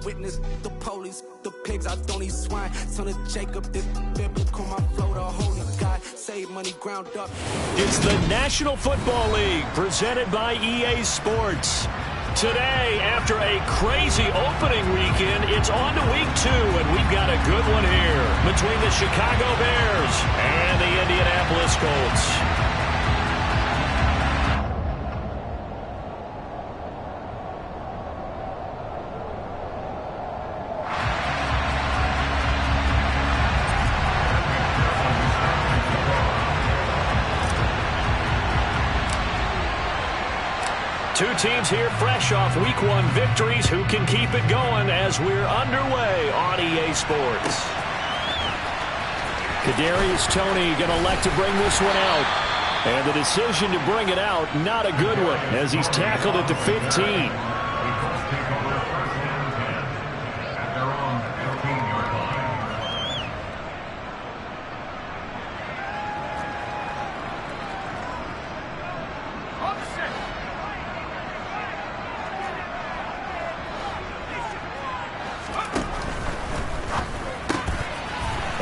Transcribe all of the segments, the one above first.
witness, the police, the pigs, I don't eat swine. Son of Jacob, this biblical, my flow, the holy God. Save money, ground up. It's the National Football League, presented by EA Sports. Today, after a crazy opening weekend, it's on to week 2, and we've got a good one here between the Chicago Bears and the Indianapolis Colts. Two teams here fresh off Week 1 victories. Who can keep it going as we're underway on EA Sports? Kadarius Toney going to elect to bring this one out. And the decision to bring it out, not a good one, as he's tackled at the 15.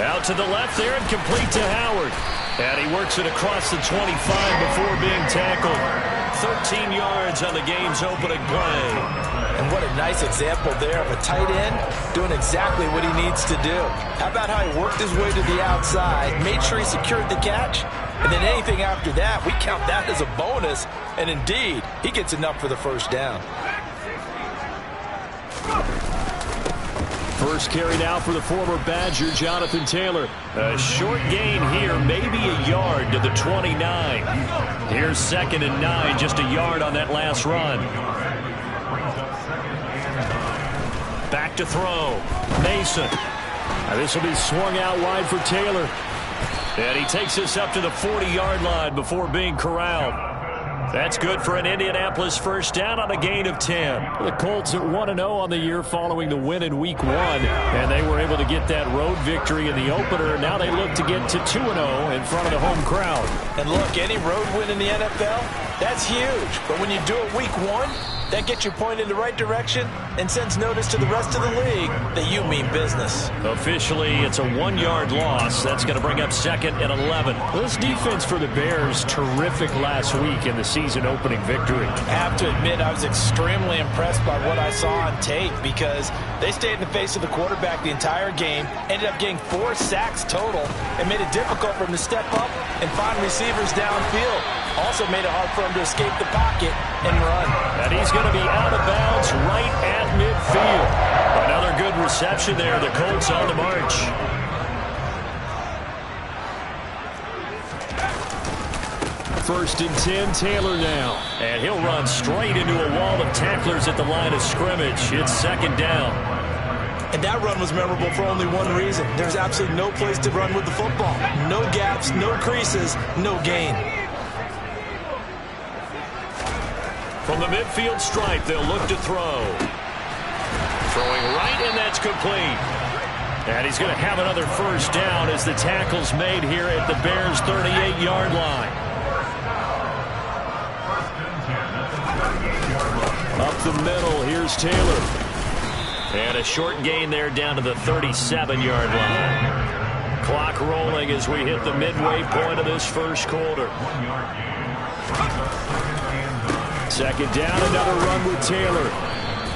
Out to the left there and complete to Howard. And he works it across the 25 before being tackled. 13 yards on the game's opening play. And what a nice example there of a tight end doing exactly what he needs to do. How about how he worked his way to the outside, made sure he secured the catch, and then anything after that, we count that as a bonus. And indeed, he gets enough for the first down. First carry now for the former Badger, Jonathan Taylor. A short gain here, maybe a yard to the 29. Here's 2nd and 9, just a yard on that last run. Back to throw. Mason. Now this will be swung out wide for Taylor. And he takes this up to the 40-yard line before being corralled. That's good for an Indianapolis first down on a gain of 10. The Colts at 1-0 on the year following the win in Week 1. And they were able to get that road victory in the opener. Now they look to get to 2-0 in front of the home crowd. And look, any road win in the NFL, that's huge. But when you do it Week 1, that gets your point in the right direction and sends notice to the rest of the league that you mean business. Officially, it's a 1-yard loss. That's going to bring up 2nd and 11. This defense for the Bears, terrific last week in the season opening victory. I have to admit, I was extremely impressed by what I saw on tape because they stayed in the face of the quarterback the entire game, ended up getting 4 sacks total, and made it difficult for him to step up and find receivers downfield. Also made it hard for him to escape the pocket and run. And he's going to be out of bounds right at midfield. Another good reception there. The Colts on the march. First and 10, Taylor now. And he'll run straight into a wall of tacklers at the line of scrimmage. It's 2nd down. And that run was memorable for only one reason. There's absolutely no place to run with the football. No gaps, no creases, no gain. From the midfield stripe, they'll look to throw. Throwing right, and that's complete. And he's going to have another first down as the tackle's made here at the Bears' 38-yard line. Up the middle, here's Taylor. And a short gain there down to the 37-yard line. Clock rolling as we hit the midway point of this first quarter. 2nd down, another run with Taylor.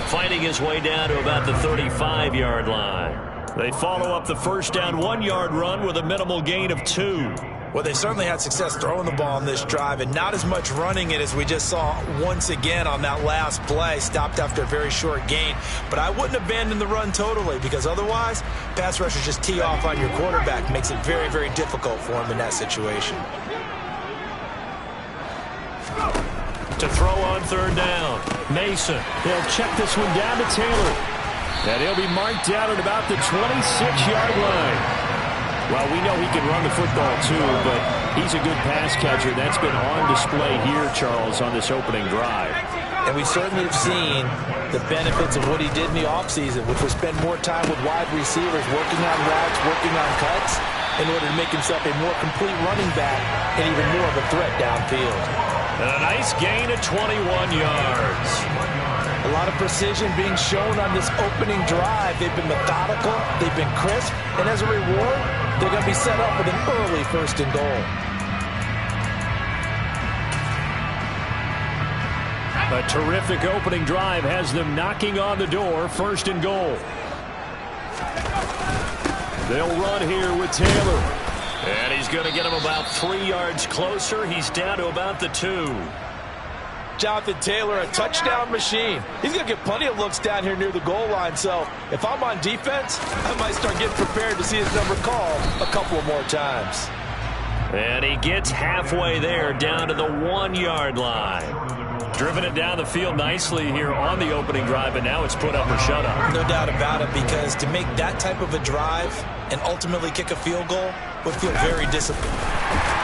Fighting his way down to about the 35-yard line. They follow up the first down 1-yard run with a minimal gain of 2. Well, they certainly had success throwing the ball on this drive and not as much running it as we just saw once again on that last play. Stopped after a very short gain. But I wouldn't abandon the run totally because otherwise, pass rushers just tee off on your quarterback. Makes it very, very difficult for him in that situation. To throw on 3rd down. Mason. They'll check this one down to Taylor. And he'll be marked down at about the 26-yard line. Well, we know he can run the football too, but he's a good pass catcher. That's been on display here, Charles, on this opening drive. And we certainly have seen the benefits of what he did in the offseason, which was spend more time with wide receivers, working on routes, working on cuts, in order to make himself a more complete running back and even more of a threat downfield. And a nice gain of 21 yards. A lot of precision being shown on this opening drive. They've been methodical, they've been crisp, and as a reward, they're going to be set up with an early 1st and goal. A terrific opening drive has them knocking on the door, 1st and goal. They'll run here with Taylor. And he's going to get him about 3 yards closer. He's down to about the 2. Jonathan Taylor, a touchdown machine. He's going to get plenty of looks down here near the goal line. So if I'm on defense, I might start getting prepared to see his number called a couple of more times. And he gets halfway there, down to the 1-yard line. Driven it down the field nicely here on the opening drive, and now it's put up or shut up. No doubt about it, because to make that type of a drive and ultimately kick a field goal would feel very disciplined.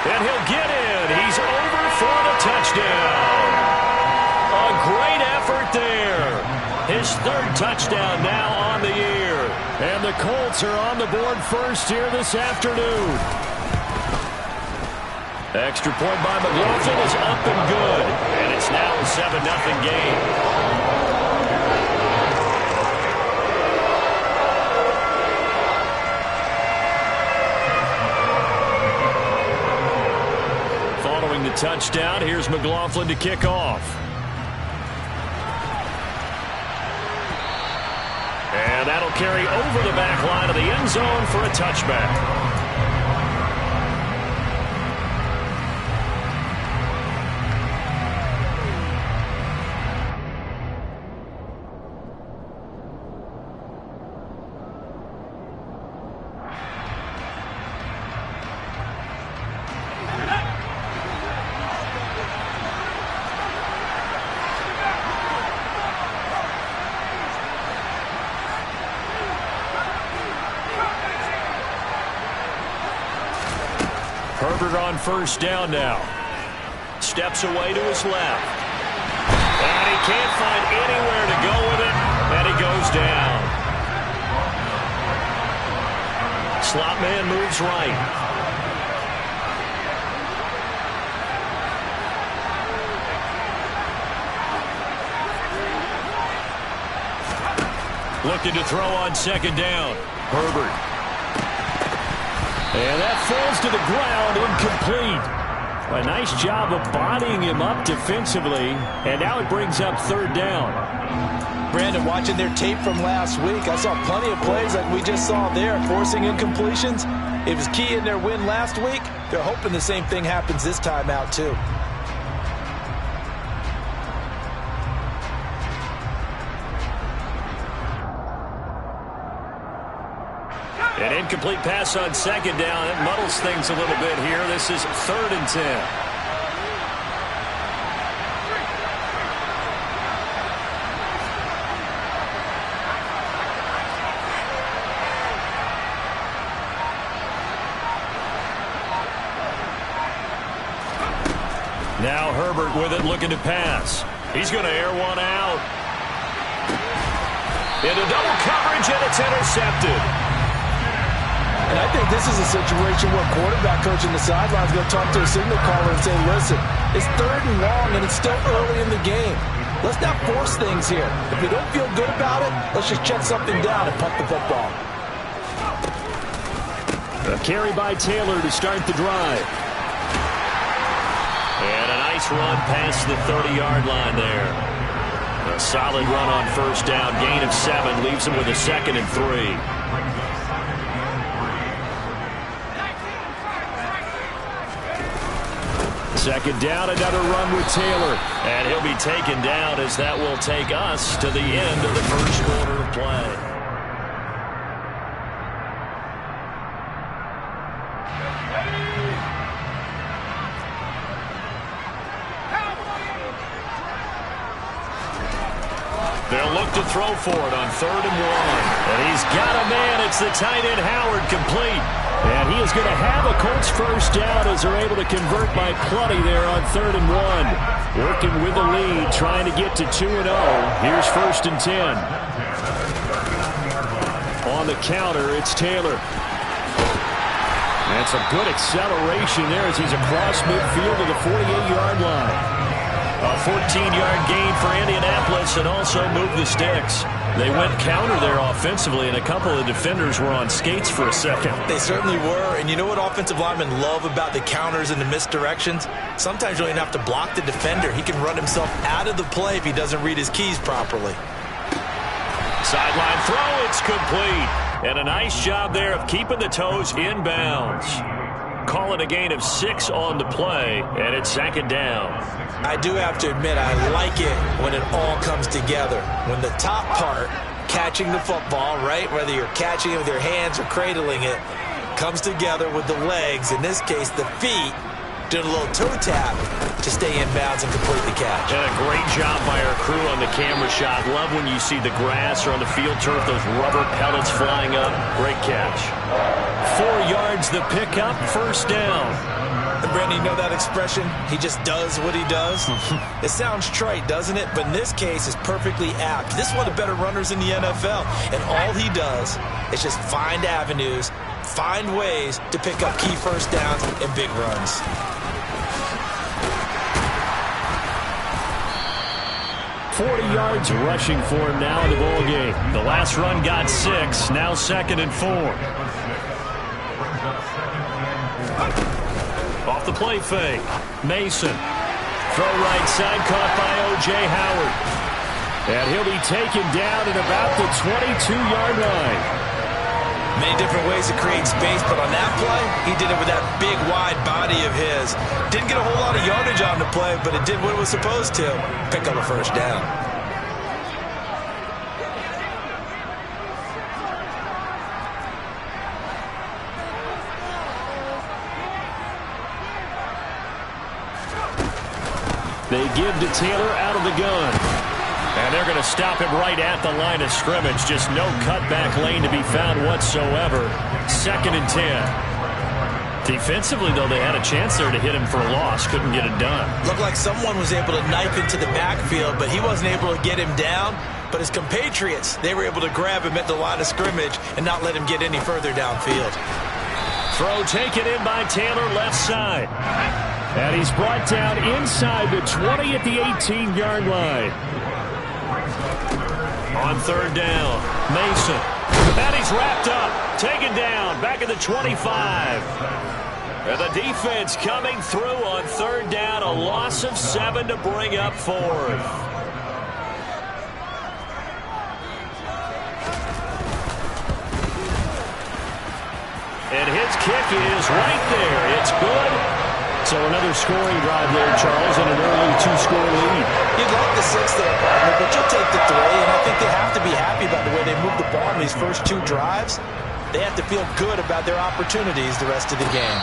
And he'll get in. He's over for the touchdown. A great effort there. His 3rd touchdown now on the year. And the Colts are on the board first here this afternoon. Extra point by McLaughlin is up and good. And it's now a 7-0 game. Following the touchdown, here's McLaughlin to kick off. And that'll carry over the back line of the end zone for a touchback. Herbert on 1st down now. Steps away to his left. And he can't find anywhere to go with it. And he goes down. Slot man moves right. Looking to throw on 2nd down. Herbert. And that falls to the ground, incomplete. A nice job of bodying him up defensively, and now it brings up 3rd down. Brandon, watching their tape from last week, I saw plenty of plays like we just saw there, forcing incompletions. It was key in their win last week. They're hoping the same thing happens this time out, too. An incomplete pass on 2nd down. It muddles things a little bit here. This is 3rd and 10. Now Herbert with it, looking to pass. He's going to air one out. Into double coverage, and it's intercepted. And I think this is a situation where quarterback coach in the sideline is going to talk to a signal caller and say, listen, it's 3rd and long and it's still early in the game. Let's not force things here. If we don't feel good about it, let's just check something down and punt the football. A carry by Taylor to start the drive. And a nice run past the 30-yard line there. A solid run on 1st down. Gain of 7 leaves him with a 2nd and 3. 2nd down, another run with Taylor. And he'll be taken down as that will take us to the end of the 1st quarter of play. They'll look to throw for it on 3rd and 1. And he's got a man. It's the tight end Howard, complete. And he is going to have a Colts 1st down as they're able to convert by plenty there on 3rd and 1. Working with the lead, trying to get to 2-0. Here's 1st and 10. On the counter, it's Taylor. And some good acceleration there as he's across midfield to the 48-yard line. A 14-yard gain for Indianapolis and also moved the sticks. They went counter there offensively, and a couple of defenders were on skates for a second. They certainly were, and you know what offensive linemen love about the counters and the misdirections? Sometimes you don't even have to block the defender. He can run himself out of the play if he doesn't read his keys properly. Sideline throw, it's complete. And a nice job there of keeping the toes inbounds. Call it a gain of 6 on the play, and it's 2nd down. I do have to admit, I like it when it all comes together. When the top part, catching the football, right, whether you're catching it with your hands or cradling it, comes together with the legs, in this case the feet, doing a little toe tap to stay in bounds and complete the catch. And a great job by our crew on the camera shot. Love when you see the grass or on the field turf, those rubber pellets flying up. Great catch. 4 yards the pickup, 1st down. And Brandon, you know that expression? He just does what he does? It sounds trite, doesn't it? But in this case, it's perfectly apt. This is one of the better runners in the NFL. And all he does is just find avenues, find ways to pick up key 1st downs and big runs. .40 yards rushing for him now in the ball game. The last run got 6, now 2nd and 4. Off the play fake. Mason. Throw right side, caught by O.J. Howard. And he'll be taken down at about the 22-yard line. Many different ways to create space, but on that play, he did it with that big, wide body of his. Didn't get a whole lot of yardage on the play, but it did what it was supposed to. Pick up a 1st down. They give to Taylor out of the gun. And they're going to stop him right at the line of scrimmage. Just no cutback lane to be found whatsoever. 2nd and 10. Defensively, though, they had a chance there to hit him for a loss. Couldn't get it done. Looked like someone was able to knife into the backfield, but he wasn't able to get him down. But his compatriots, they were able to grab him at the line of scrimmage and not let him get any further downfield. Throw taken in by Taylor, left side. And he's brought down inside the 20 at the 18-yard line. On 3rd down, Mason. And he's wrapped up, taken down, back at the 25. And the defense coming through on 3rd down, a loss of 7 to bring up 4th. And his kick is right there. It's good. So another scoring drive there, Charles, and an early 2-score lead. You'd like the 6th there, partner, but you'll take the 3, and I think they have to be happy about the way they moved the ball in these first 2 drives. They have to feel good about their opportunities the rest of the game.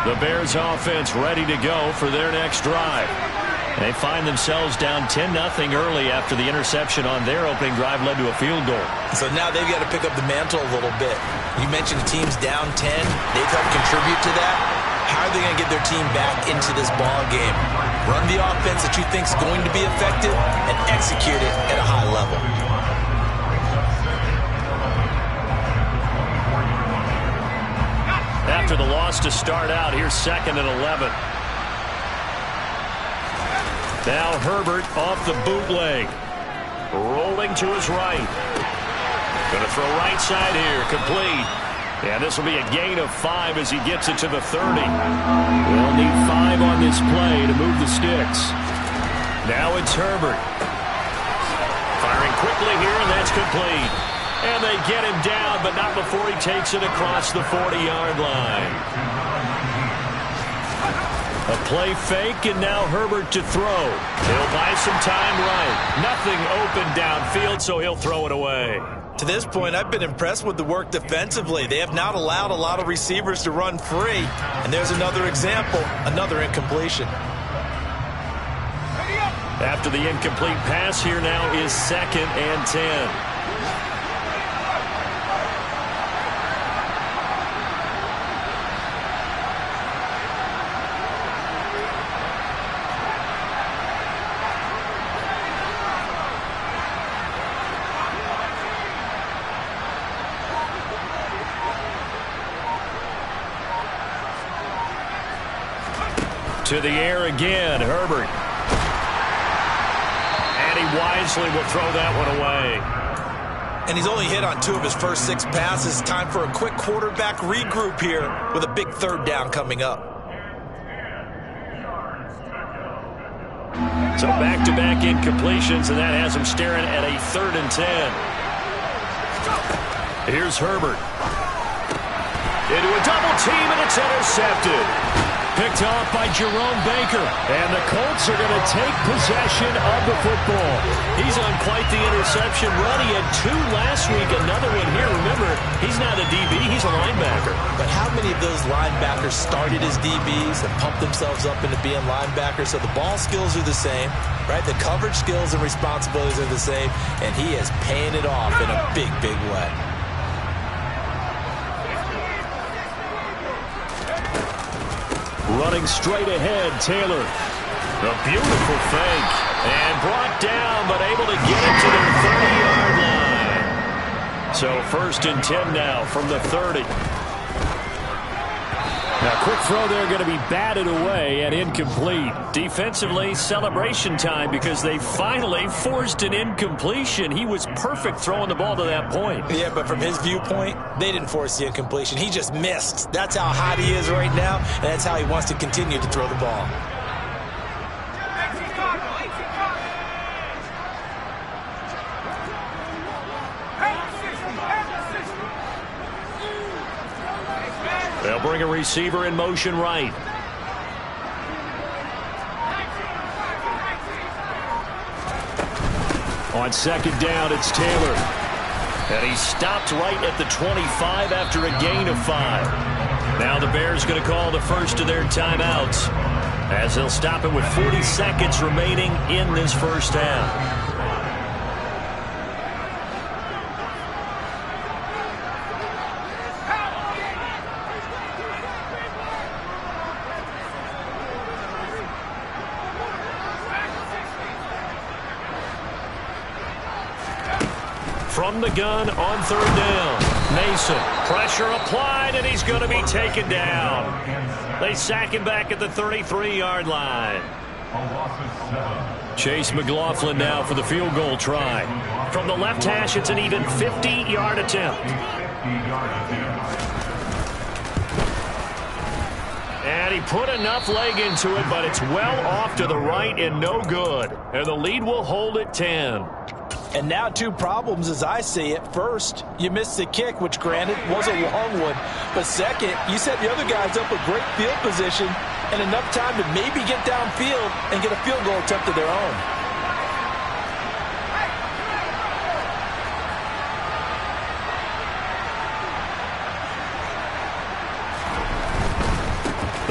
The Bears offense ready to go for their next drive. They find themselves down 10-0 early after the interception on their opening drive led to a field goal. So now they've got to pick up the mantle a little bit. You mentioned the team's down 10. They've helped contribute to that. How are they going to get their team back into this ball game? Run the offense that you think is going to be effective and execute it at a high level. After the loss to start out, here's 2nd and 11. Now Herbert off the bootleg. Rolling to his right. Going to throw right side here. Complete. And this will be a gain of 5 as he gets it to the 30. They'll need 5 on this play to move the sticks. Now it's Herbert. Firing quickly here, and that's complete. And they get him down, but not before he takes it across the 40-yard line. A play fake, and now Herbert to throw. He'll buy some time right. Nothing open downfield, so he'll throw it away. To this point, I've been impressed with the work defensively. They have not allowed a lot of receivers to run free. And there's another example, another incompletion. After the incomplete pass, here now is 2nd and 10. To the air again, Herbert. And he wisely will throw that one away. And he's only hit on 2 of his first 6 passes. Time for a quick quarterback regroup here with a big 3rd down coming up. So back-to-back incompletions, and that has him staring at a 3rd and 10. Here's Herbert. Into a double team, and it's intercepted. Picked off by Jerome Baker. And the Colts are going to take possession of the football. He's on quite the interception run. He had 2 last week, another one here. Remember, he's not a DB, he's a linebacker. But how many of those linebackers started as DBs and pumped themselves up into being linebackers? So the ball skills are the same, right? The coverage skills and responsibilities are the same, and he is paying it off in a big, big way. Running straight ahead, Taylor. A beautiful fake. And brought down, but able to get it to their 30-yard line. So 1st and 10 now from the 30. Now, quick throw there going to be batted away and incomplete. Defensively, celebration time because they finally forced an incompletion. He was perfect throwing the ball to that point. Yeah, but from his viewpoint, they didn't force the incompletion. He just missed. That's how hot he is right now, and that's how he wants to continue to throw the ball. They'll bring a receiver in motion right. On 2nd down, it's Taylor. And he stopped right at the 25 after a gain of 5. Now the Bears going to call the first of their timeouts as they'll stop it with 40 seconds remaining in this first half. From the gun on 3rd down. Mason, pressure applied, and he's going to be taken down. They sack him back at the 33-yard line. Chase McLaughlin now for the field goal try. From the left hash, it's an even 50-yard attempt. And he put enough leg into it, but it's well off to the right and no good. And the lead will hold at 10. And now 2 problems as I see it. First, you missed the kick, which granted was a long one. But second, you set the other guys up with great field position and enough time to maybe get downfield and get a field goal attempt of their own.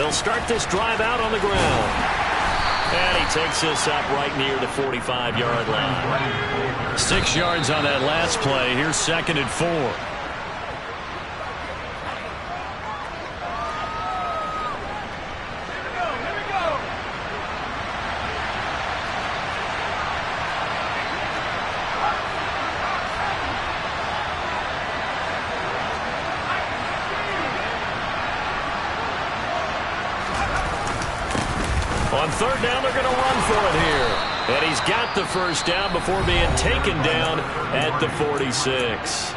They'll start this drive out on the ground. And he takes this up right near the 45-yard line. 6 yards on that last play. Here's 2nd and 4. On 3rd down, they're going to run for it here. And he's got the 1st down before being taken down at the 46.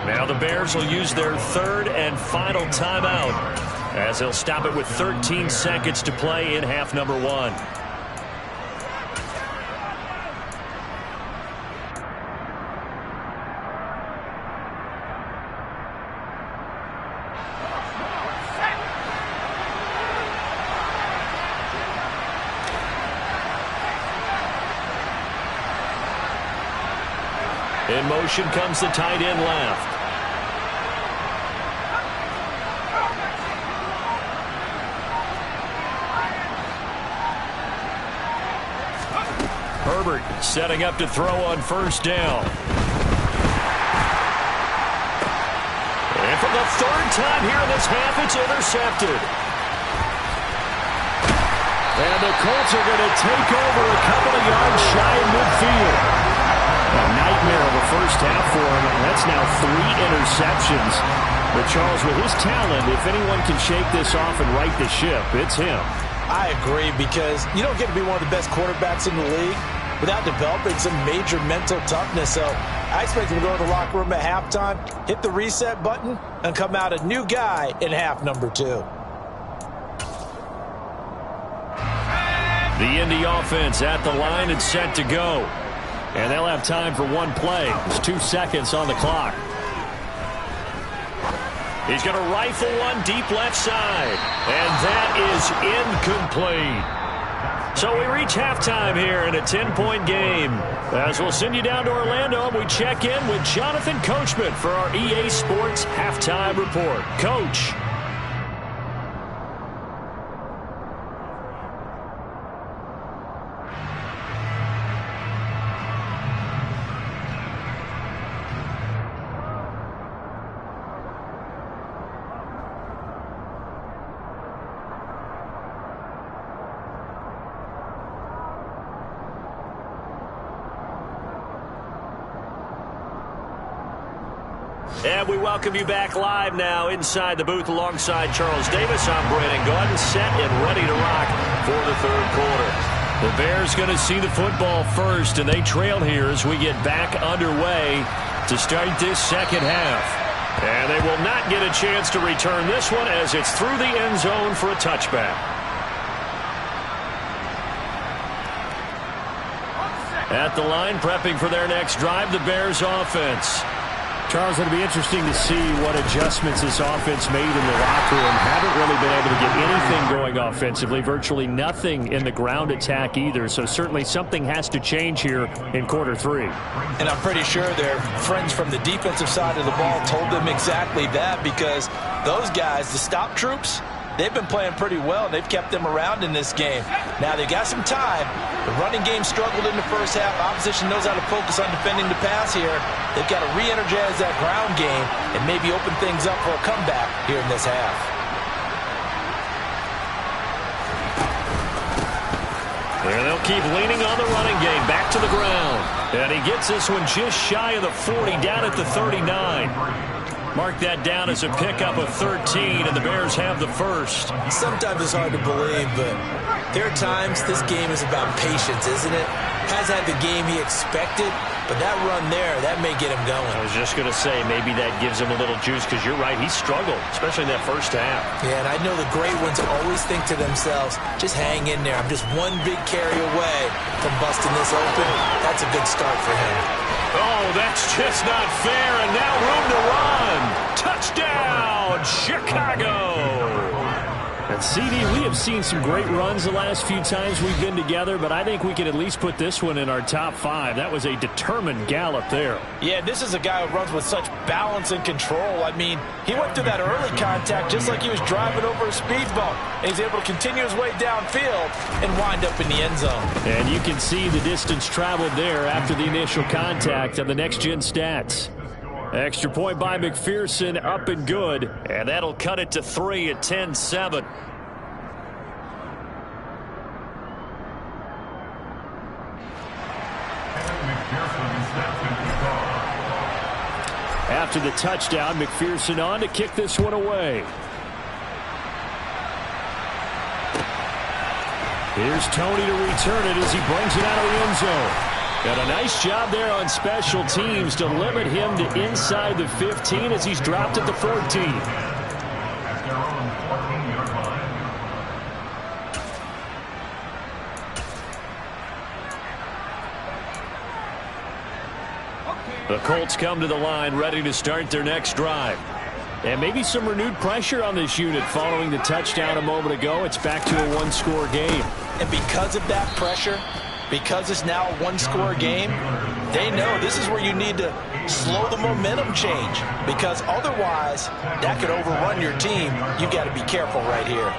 Now the Bears will use their 3rd and final timeout as they'll stop it with 13 seconds to play in half number 1. In motion comes the tight end left. Herbert setting up to throw on 1st down. And for the 3rd time here in this half, it's intercepted. And the Colts are going to take over a couple of yards shy of midfield. A nightmare of a 1st half for him. That's now 3 interceptions. But Charles, with his talent, if anyone can shake this off and right the ship, it's him. I agree, because you don't get to be one of the best quarterbacks in the league without developing some major mental toughness. So I expect him to go to the locker room at halftime, hit the reset button, and come out a new guy in half number 2. The Indy offense at the line and set to go. And they'll have time for 1 play. There's 2 seconds on the clock. He's going to rifle one deep left side. And that is incomplete. So we reach halftime here in a 10-point game. As we'll send you down to Orlando, and we check in with Jonathan Coachman for our EA Sports Halftime Report. Coach. And we welcome you back live now inside the booth alongside Charles Davis. I'm Brandon Gordon, set and ready to rock for the 3rd quarter. The Bears going to see the football first, and they trail here as we get back underway to start this 2nd half. And they will not get a chance to return this one as it's through the end zone for a touchback. At the line, prepping for their next drive, the Bears offense. Charles, it'll be interesting to see what adjustments this offense made in the locker room. Haven't really been able to get anything going offensively, virtually nothing in the ground attack either. So certainly something has to change here in quarter 3. And I'm pretty sure their friends from the defensive side of the ball told them exactly that, because those guys, the stop troops, they've been playing pretty well. They've kept them around in this game. Now they've got some time. The running game struggled in the 1st half. Opposition knows how to focus on defending the pass here. They've got to re-energize that ground game and maybe open things up for a comeback here in this half. And they'll keep leaning on the running game. Back to the ground. And he gets this one just shy of the 40, down at the 39. Mark that down as a pickup of 13, and the Bears have the 1st. Sometimes it's hard to believe, but there are times this game is about patience, isn't it? Has had the game he expected, but that run there, that may get him going. I was just going to say, maybe that gives him a little juice, because you're right, he struggled, especially in that 1st half. Yeah, and I know the great ones always think to themselves, just hang in there. I'm just one big carry away from busting this open. That's a good start for him. Oh, that's just not fair, and now room to run. Touchdown, Chicago. And And CD, we have seen some great runs the last few times we've been together, but I think we can at least put this one in our top 5. That was a determined gallop there. Yeah, this is a guy who runs with such balance and control. I mean, he went through that early contact just like he was driving over a speed bump. And he's able to continue his way downfield and wind up in the end zone. And you can see the distance traveled there after the initial contact on the next-gen stats. Extra point by McPherson, up and good. And that'll cut it to 3 at 10-7. After the touchdown, McPherson on to kick this one away. Here's Tony to return it as he brings it out of the end zone. And a nice job there on special teams to limit him to inside the 15 as he's dropped at the 14. The Colts come to the line ready to start their next drive. And maybe some renewed pressure on this unit following the touchdown a moment ago. It's back to a one-score game. And because of that pressure, because it's now a one-score game, they know this is where you need to slow the momentum change, because otherwise that could overrun your team. You've got to be careful right here.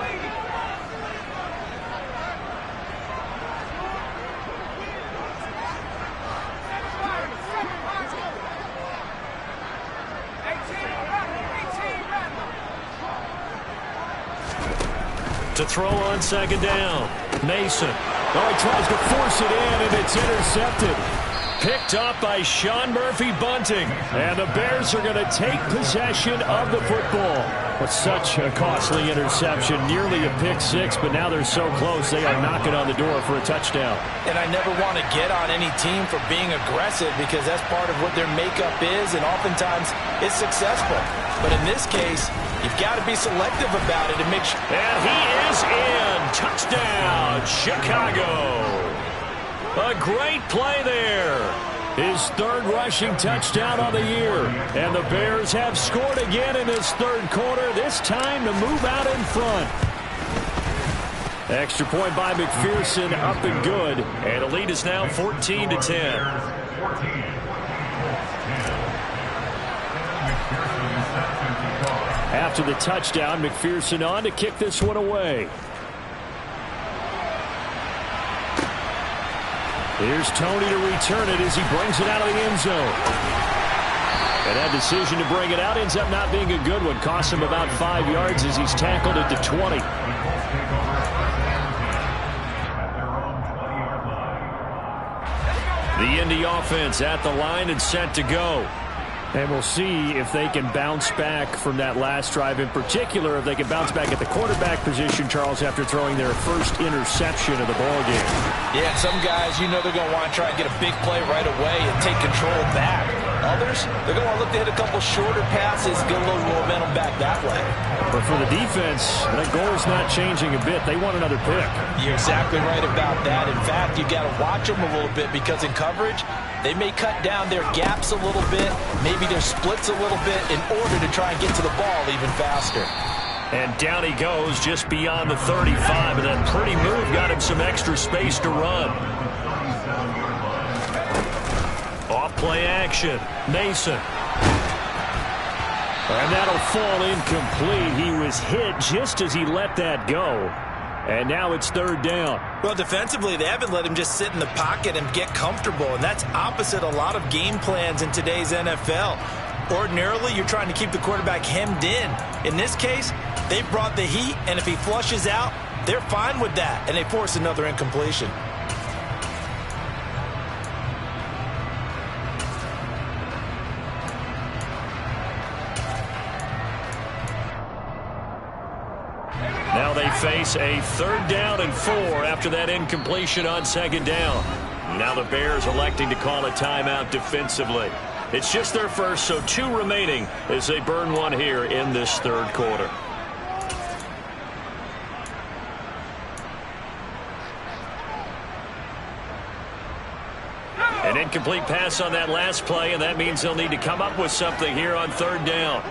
To throw on second down. Mason. Oh, he tries to force it in, and it's intercepted. Picked up by Sean Murphy-Bunting. And the Bears are going to take possession of the football. With such a costly interception, nearly a pick-6, but now they're so close they are knocking on the door for a touchdown. And I never want to get on any team for being aggressive, because that's part of what their makeup is, and oftentimes it's successful. But in this case, you've got to be selective about it and make sure. And he is in. Touchdown, Chicago. A great play there. His third rushing touchdown on the year. And the Bears have scored again in this third quarter, this time to move out in front. Extra point by McPherson, up and good. And the lead is now 14-10. After the touchdown, McPherson on to kick this one away. Here's Tony to return it as he brings it out of the end zone. And that decision to bring it out ends up not being a good one. Costs him about 5 yards as he's tackled at the 20. The Indy offense at the line and set to go. And we'll see if they can bounce back from that last drive. In particular, if they can bounce back at the quarterback position, Charles, after throwing their first interception of the ballgame. Yeah, some guys, you know they're going to want to try and get a big play right away and take control back. Others, they're going to look to hit a couple shorter passes, get a little momentum back that way. But for the defense, that goal's not changing a bit. They want another pick. You're exactly right about that. In fact, you've got to watch them a little bit, because in coverage, they may cut down their gaps a little bit, maybe their splits a little bit, in order to try and get to the ball even faster. And down he goes just beyond the 35, and that pretty move got him some extra space to run. Off play action, Mason. And that'll fall incomplete. He was hit just as he let that go. And now it's third down. Well, defensively, they haven't let him just sit in the pocket and get comfortable, and that's opposite a lot of game plans in today's NFL. Ordinarily, you're trying to keep the quarterback hemmed in. In this case, they brought the heat, and if he flushes out, they're fine with that, and they force another incompletion. Now they face a 3rd down and 4 after that incompletion on 2nd down. Now the Bears electing to call a timeout defensively. It's just their first, so 2 remaining as they burn one here in this 3rd quarter. An incomplete pass on that last play, and that means they'll need to come up with something here on 3rd down.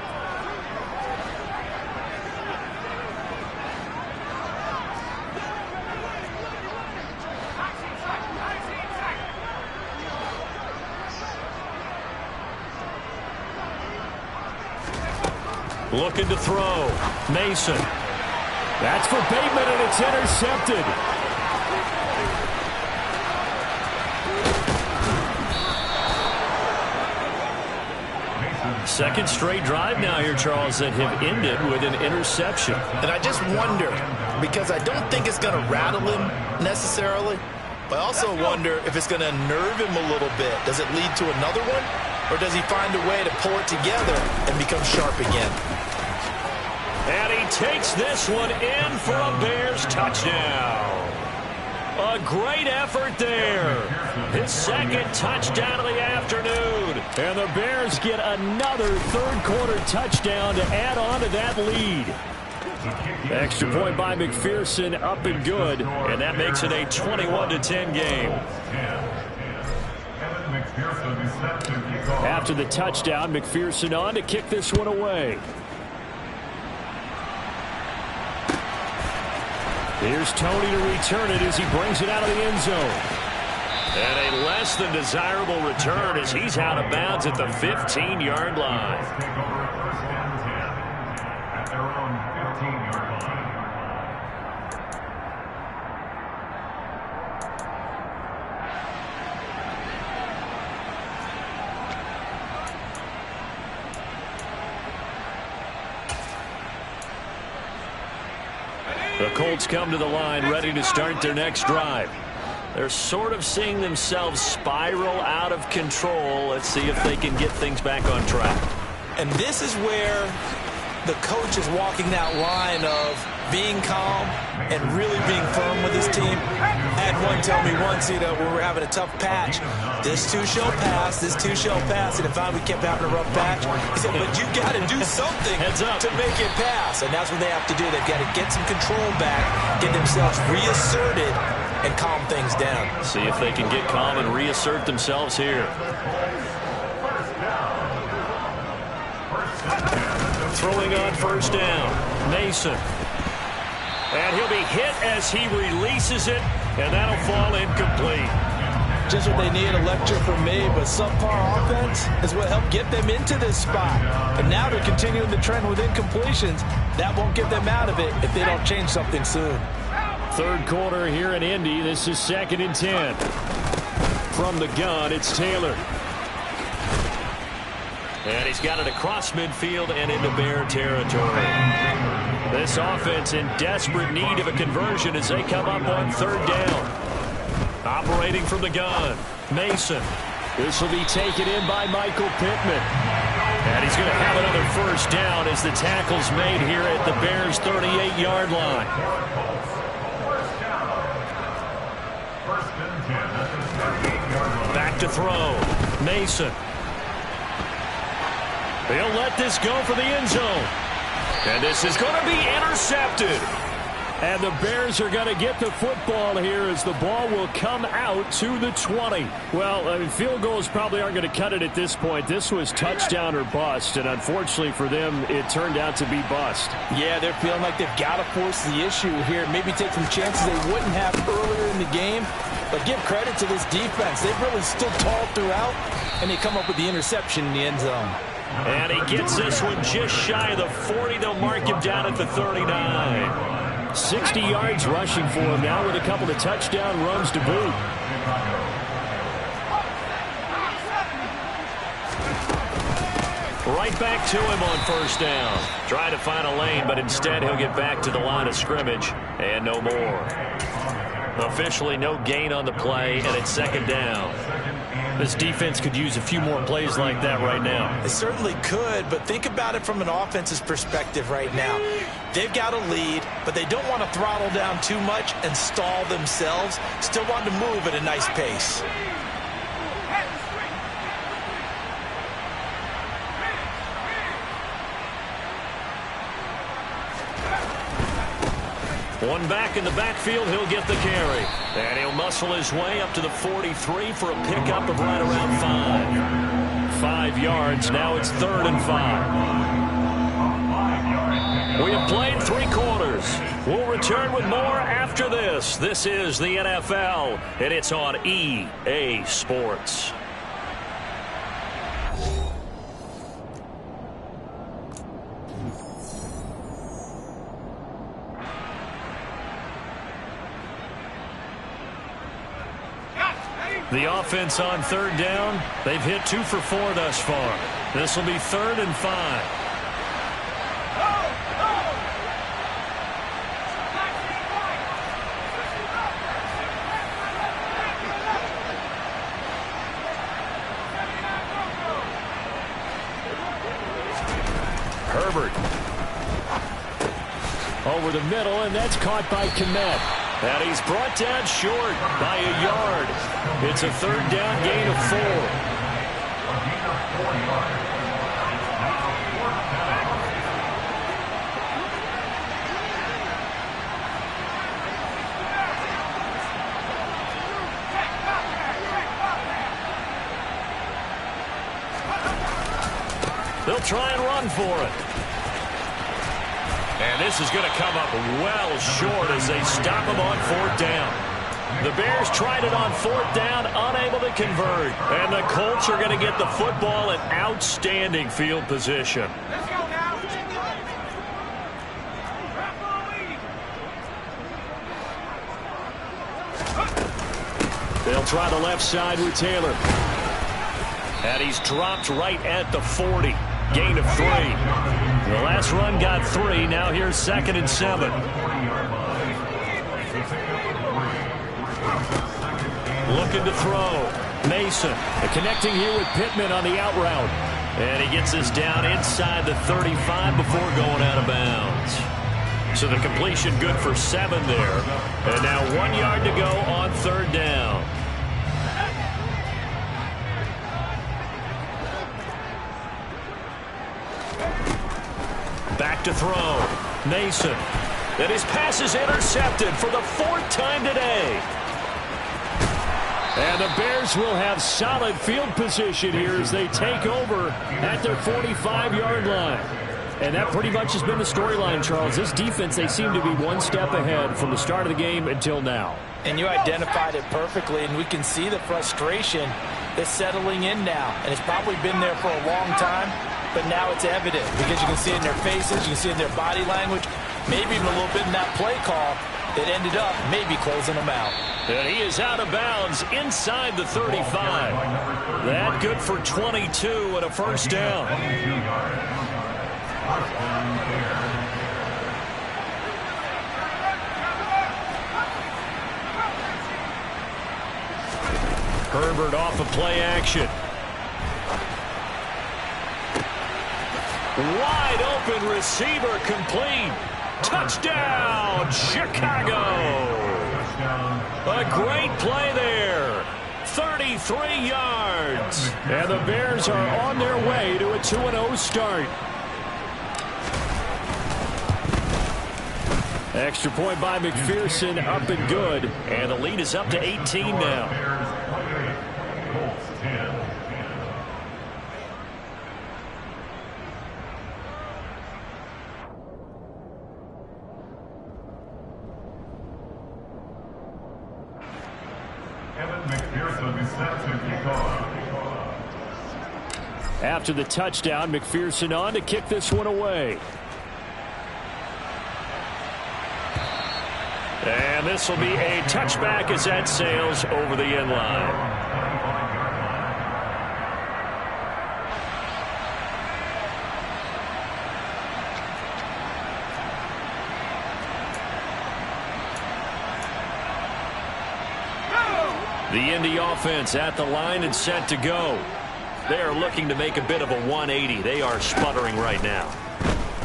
Looking to throw. Mason. That's for Bateman, and it's intercepted. Second straight drive now here, Charles, that have ended with an interception. And I just wonder, because I don't think it's going to rattle him necessarily, but I also wonder if it's going to nerve him a little bit. Does it lead to another one? Or does he find a way to pull it together and become sharp again? And he takes this one in for a Bears touchdown. A great effort there. His second touchdown of the afternoon. And the Bears get another third-quarter touchdown to add on to that lead. Extra point by McPherson, up and good. And that makes it a 21-10 game. After the touchdown, McPherson on to kick this one away. Here's Tony to return it as he brings it out of the end zone. And a less than desirable return as he's out of bounds at the 15-yard line. The Colts come to the line ready to start their next drive. They're sort of seeing themselves spiral out of control. Let's see if they can get things back on track. And this is where the coach is walking that line of being calm and really being firm with his team. I had one tell me once, when we were having a tough patch, this too shall pass, this too shall pass. And if we kept having a rough patch, he said, but you got to do something to make it pass. And that's what they have to do. They've got to get some control back, get themselves reasserted, and calm things down. See if they can get calm and reassert themselves here. Throwing on first down. Mason. And he'll be hit as he releases it, and that'll fall incomplete. Just what they need, a lecture from me, but subpar offense is what helped get them into this spot. And now they're continuing the trend with incompletions. That won't get them out of it if they don't change something soon. Third quarter here in Indy. This is 2nd and 10. From the gun, it's Taylor. And he's got it across midfield and into Bear territory. This offense in desperate need of a conversion as they come up on third down. Operating from the gun, Mason. This will be taken in by Michael Pittman. And he's going to have another first down as the tackle's made here at the Bears' 38-yard line. Back to throw, Mason. They'll let this go for the end zone. And this is going to be intercepted. And the Bears are going to get the football here as the ball will come out to the 20. Well, I mean, field goals probably aren't going to cut it at this point. This was touchdown or bust, and unfortunately for them, it turned out to be bust. Yeah, they're feeling like they've got to force the issue here. Maybe take some chances they wouldn't have earlier in the game. But give credit to this defense. They've really stood tall throughout, and they come up with the interception in the end zone. And he gets this one just shy of the 40. They'll mark him down at the 39. 60 yards rushing for him now with a couple of touchdown runs to boot. Right back to him on first down. Trying to find a lane, but instead he'll get back to the line of scrimmage. And no more. Officially no gain on the play, and it's second down. This defense could use a few more plays like that right now. It certainly could, but think about it from an offense's perspective right now. They've got a lead, but they don't want to throttle down too much and stall themselves. Still want to move at a nice pace. One back in the backfield, he'll get the carry. And he'll muscle his way up to the 43 for a pickup of right around 5. 5 yards, now it's 3rd and 5. We have played 3 quarters. We'll return with more after this. This is the NFL, and it's on EA Sports. The offense on third down, they've hit 2 for 4 thus far. This will be 3rd and 5. Herbert. Over the middle, and that's caught by Kmet. And he's brought down short by a yard. It's a 3rd down gain of 4. They'll try and run for it. And this is going to come up well short as they stop him on 4th down. The Bears tried it on 4th down, unable to convert. And the Colts are going to get the football in outstanding field position. Let's go now. They'll try the left side with Taylor. And he's dropped right at the 40. Gain of 3. The last run got 3. Now here's 2nd and 7. Looking to throw. Mason connecting here with Pittman on the out route. And he gets this down inside the 35 before going out of bounds. So the completion good for 7 there. And now 1 yard to go on 3rd down. Back to throw. Mason. And his pass is intercepted for the 4th time today. And the Bears will have solid field position here as they take over at their 45-yard line. And that pretty much has been the storyline, Charles. This defense, they seem to be 1 step ahead from the start of the game until now. And you identified it perfectly, and we can see the frustration that's settling in now. And it's probably been there for a long time, but now it's evident because you can see it in their faces, you can see it in their body language, maybe even a little bit in that play call that ended up maybe closing them out. And he is out of bounds inside the 35. That good for 22 and a 1st down. Herbert off of play action. Wide open receiver complete. Touchdown, Chicago. A great play there. 33 yards. And the Bears are on their way to a 2-0 start. Extra point by McPherson, up and good. And the lead is up to 18 now. After the touchdown, McPherson on to kick this one away. And this will be a touchback as that sails over the end line. The Indy offense at the line and set to go. They are looking to make a bit of a 180. They are sputtering right now.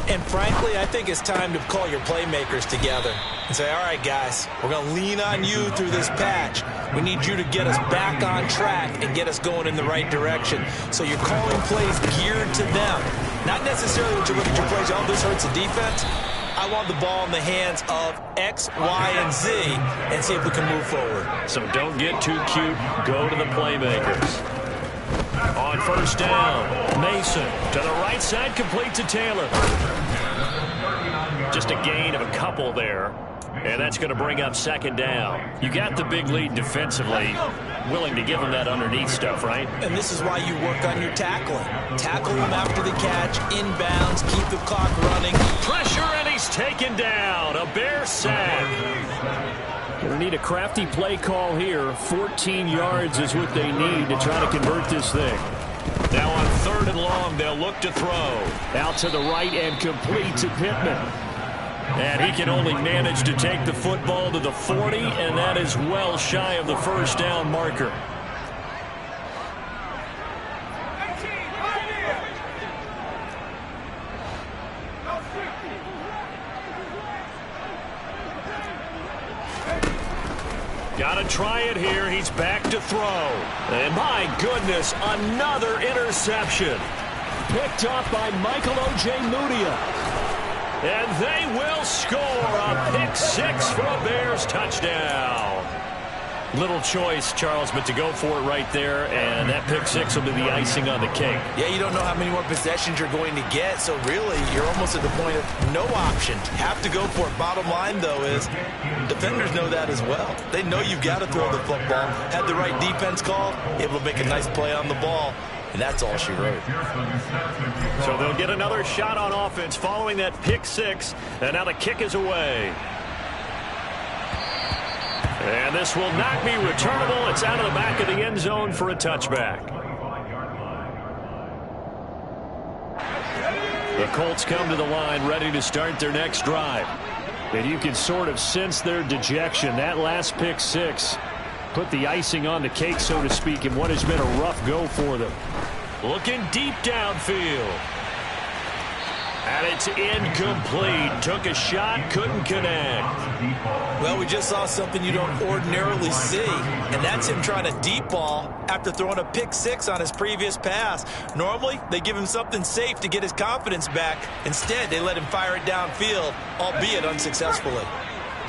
And frankly, I think it's time to call your playmakers together and say, all right, guys, we're going to lean on you through this patch. We need you to get us back on track and get us going in the right direction. So you're calling plays geared to them. Not necessarily when you look at your plays, oh, this hurts the defense. I want the ball in the hands of X, Y, and Z and see if we can move forward. So don't get too cute. Go to the playmakers. On 1st down, Mason to the right side, complete to Taylor. Just a gain of a couple there. And that's going to bring up 2nd down. You got the big lead defensively. Willing to give them that underneath stuff, right? And this is why you work on your tackling. Tackle them after the catch, inbounds, keep the clock running. Pressure, and he's taken down. A Bear sack. They need a crafty play call here. 14 yards is what they need to try to convert this thing. Now on 3rd and long, they'll look to throw. Out to the right and complete to Pittman. And he can only manage to take the football to the 40, and that is well shy of the first down marker. Got to try it here. He's back to throw. And my goodness, another interception. Picked off by Michael O.J. Mudia. And they will score a pick-6 for a Bears touchdown. Little choice, Charles, but to go for it right there, and that pick-6 will be the icing on the cake. Yeah, you don't know how many more possessions you're going to get, so really you're almost at the point of no option. Have to go for it. Bottom line, though, is defenders know that as well. They know you've got to throw the football. Had the right defense call, able to make a nice play on the ball. And that's all she wrote. So they'll get another shot on offense following that pick-6. And now the kick is away. And this will not be returnable. It's out of the back of the end zone for a touchback. The Colts come to the line ready to start their next drive. And you can sort of sense their dejection. That last pick-6 put the icing on the cake, so to speak, in what has been a rough go for them. Looking deep downfield. And it's incomplete. Took a shot, couldn't connect. Well, we just saw something you don't ordinarily see, and that's him trying to deep ball after throwing a pick-6 on his previous pass. Normally, they give him something safe to get his confidence back. Instead, they let him fire it downfield, albeit unsuccessfully.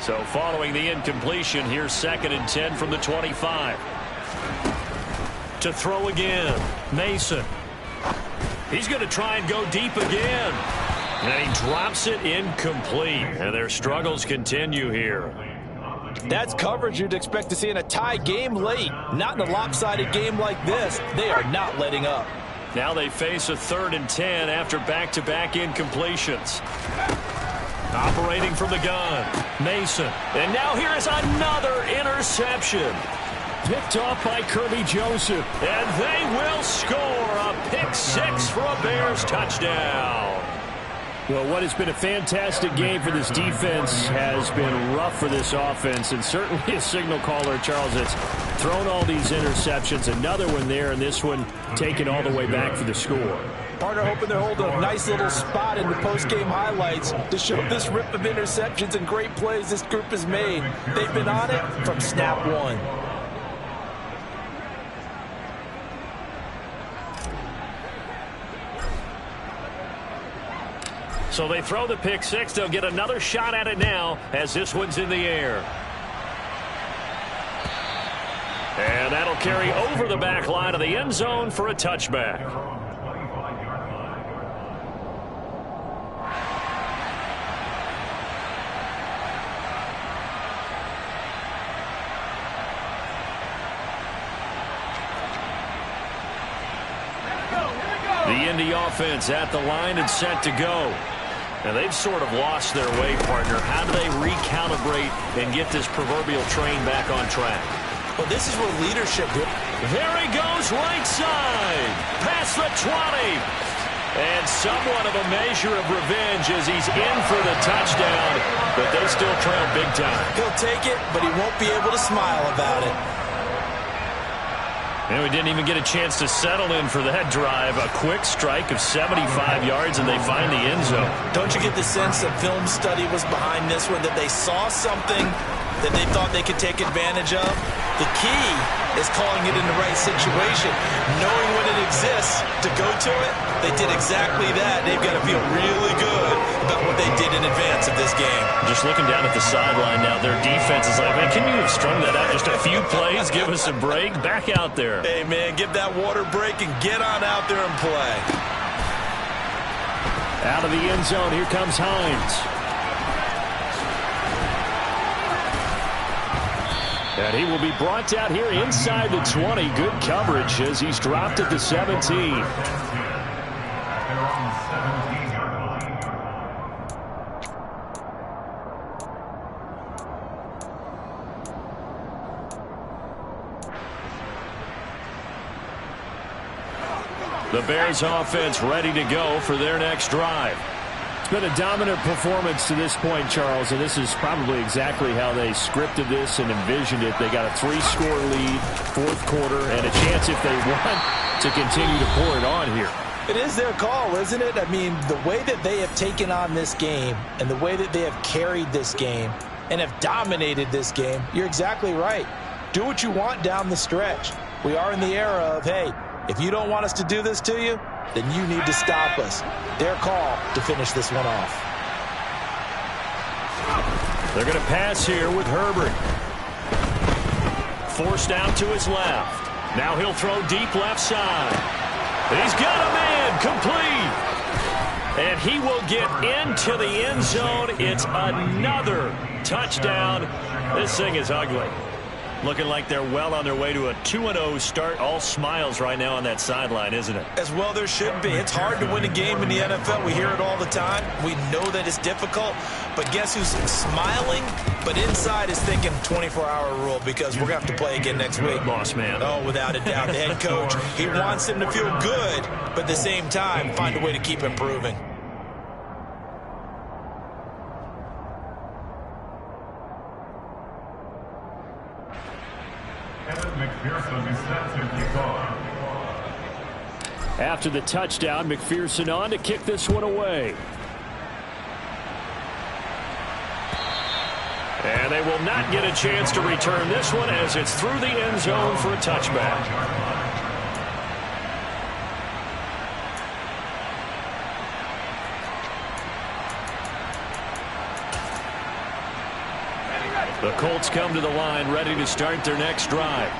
So following the incompletion, here's 2nd and 10 from the 25. To throw again, Mason. He's going to try and go deep again. And he drops it incomplete. And their struggles continue here. That's coverage you'd expect to see in a tie game late. Not in a lopsided game like this. They are not letting up. Now they face a 3rd and 10 after back-to-back incompletions. Operating from the gun, Mason. And now here is another interception. Picked off by Kirby Joseph. And they will score a pick-6 for a Bears touchdown. Well, what has been a fantastic game for this defense has been rough for this offense, and certainly a signal caller, Charles, that's thrown all these interceptions. Another one there, and this one taken all the way back for the score. Partner hoping they're holding a nice little spot in the post-game highlights to show this rip of interceptions and great plays this group has made. They've been on it from snap one. So they throw the pick-6. They'll get another shot at it now as this one's in the air. And that'll carry over the back line of the end zone for a touchback. The Indy offense at the line and set to go. And they've sort of lost their way, partner. How do they recalibrate and get this proverbial train back on track? Well, this is where leadership... There he goes, right side. Past the 20. And somewhat of a measure of revenge as he's in for the touchdown. But they still trail big time. He'll take it, but he won't be able to smile about it. And we didn't even get a chance to settle in for that drive. A quick strike of 75 yards, and they find the end zone. Don't you get the sense that film study was behind this one, that they saw something that they thought they could take advantage of? The key is calling it in the right situation, knowing when it exists to go to it. They did exactly that. They've got to feel really good about what they did in advance of this game. Just looking down at the sideline now, their defense is like, man, can you have strung that out just a few plays? Give us a break. Back out there. Hey, man, give that water break and get on out there and play. Out of the end zone, here comes Hines. And he will be brought out here inside the 20. Good coverage as he's dropped at the 17. The Bears offense ready to go for their next drive. It's been a dominant performance to this point, Charles, and this is probably exactly how they scripted this and envisioned it. They got a 3-score lead, fourth quarter, and a chance if they want to continue to pour it on here. It is their call, isn't it? I mean, the way that they have taken on this game and the way that they have carried this game and have dominated this game, you're exactly right. Do what you want down the stretch. We are in the era of, hey, if you don't want us to do this to you, then you need to stop us. Their call to finish this one off. They're going to pass here with Herbert. Forced out to his left. Now he'll throw deep left side. He's got a man complete. And he will get into the end zone. It's another touchdown. This thing is ugly. Looking like they're well on their way to a 2-0 start. All smiles right now on that sideline, isn't it? As well there should be. It's hard to win a game in the NFL. We hear it all the time. We know that it's difficult. But guess who's smiling? But inside is thinking 24-hour rule because we're going to have to play again next week. Boss man. Oh, without a doubt. The head coach, he wants him to feel good, but at the same time, find a way to keep improving. After the touchdown, McPherson on to kick this one away. And they will not get a chance to return this one as it's through the end zone for a touchback. The Colts come to the line ready to start their next drive.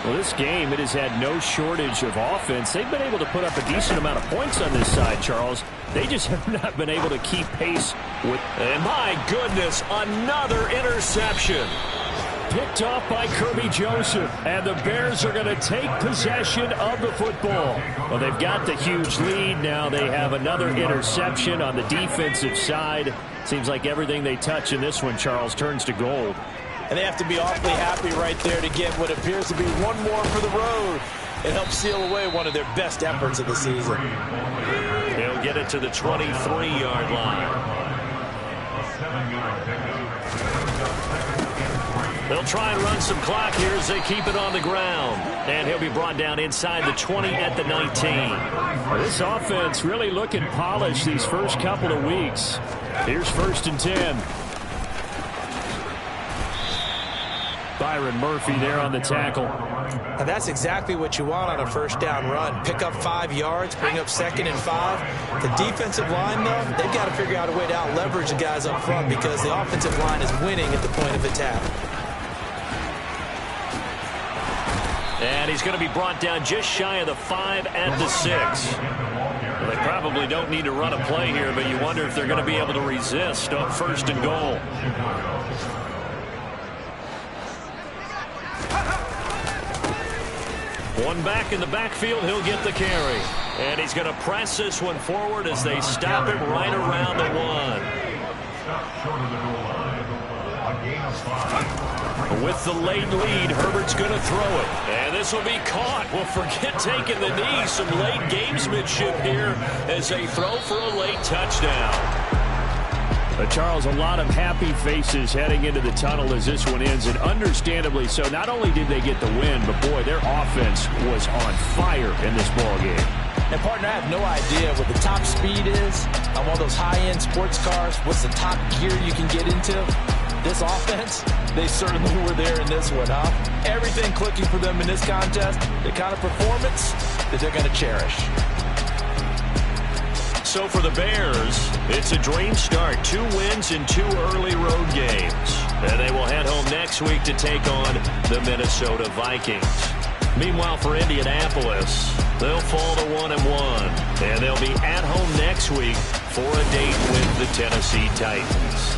Well, this game, it has had no shortage of offense. They've been able to put up a decent amount of points on this side, Charles. They just have not been able to keep pace with... And my goodness, another interception. Picked off by Kirby Joseph. And the Bears are going to take possession of the football. Well, they've got the huge lead. Now they have another interception on the defensive side. Seems like everything they touch in this one, Charles, turns to gold. And they have to be awfully happy right there to get what appears to be one more for the road. It helps seal away one of their best efforts of the season. They'll get it to the 23-yard line. They'll try and run some clock here as they keep it on the ground. And he'll be brought down inside the 20 at the 19. This offense really looking polished these first couple of weeks. Here's 1st and 10. Byron Murphy there on the tackle. And that's exactly what you want on a first down run. Pick up 5 yards, bring up 2nd and 5. The defensive line, though, they've got to figure out a way to out-leverage the guys up front because the offensive line is winning at the point of attack. And he's going to be brought down just shy of the 5 at the 6. Well, they probably don't need to run a play here, but you wonder if they're going to be able to resist on 1st and goal. One back in the backfield, he'll get the carry. And he's going to press this one forward as they stop him right around the 1. With the late lead, Herbert's going to throw it. And this will be caught. Well, forget taking the knee. Some late gamesmanship here as they throw for a late touchdown. Charles, a lot of happy faces heading into the tunnel as this one ends, and understandably so. Not only did they get the win, but boy, their offense was on fire in this ball game. And partner, I have no idea what the top speed is on one of those high-end sports cars. What's the top gear you can get into? This offense, they certainly were there in this one, huh? Everything clicking for them in this contest, the kind of performance that they're going to cherish. So for the Bears, it's a dream start. 2 wins in 2 early road games. And they will head home next week to take on the Minnesota Vikings. Meanwhile, for Indianapolis, they'll fall to 1-1. And they'll be at home next week for a date with the Tennessee Titans.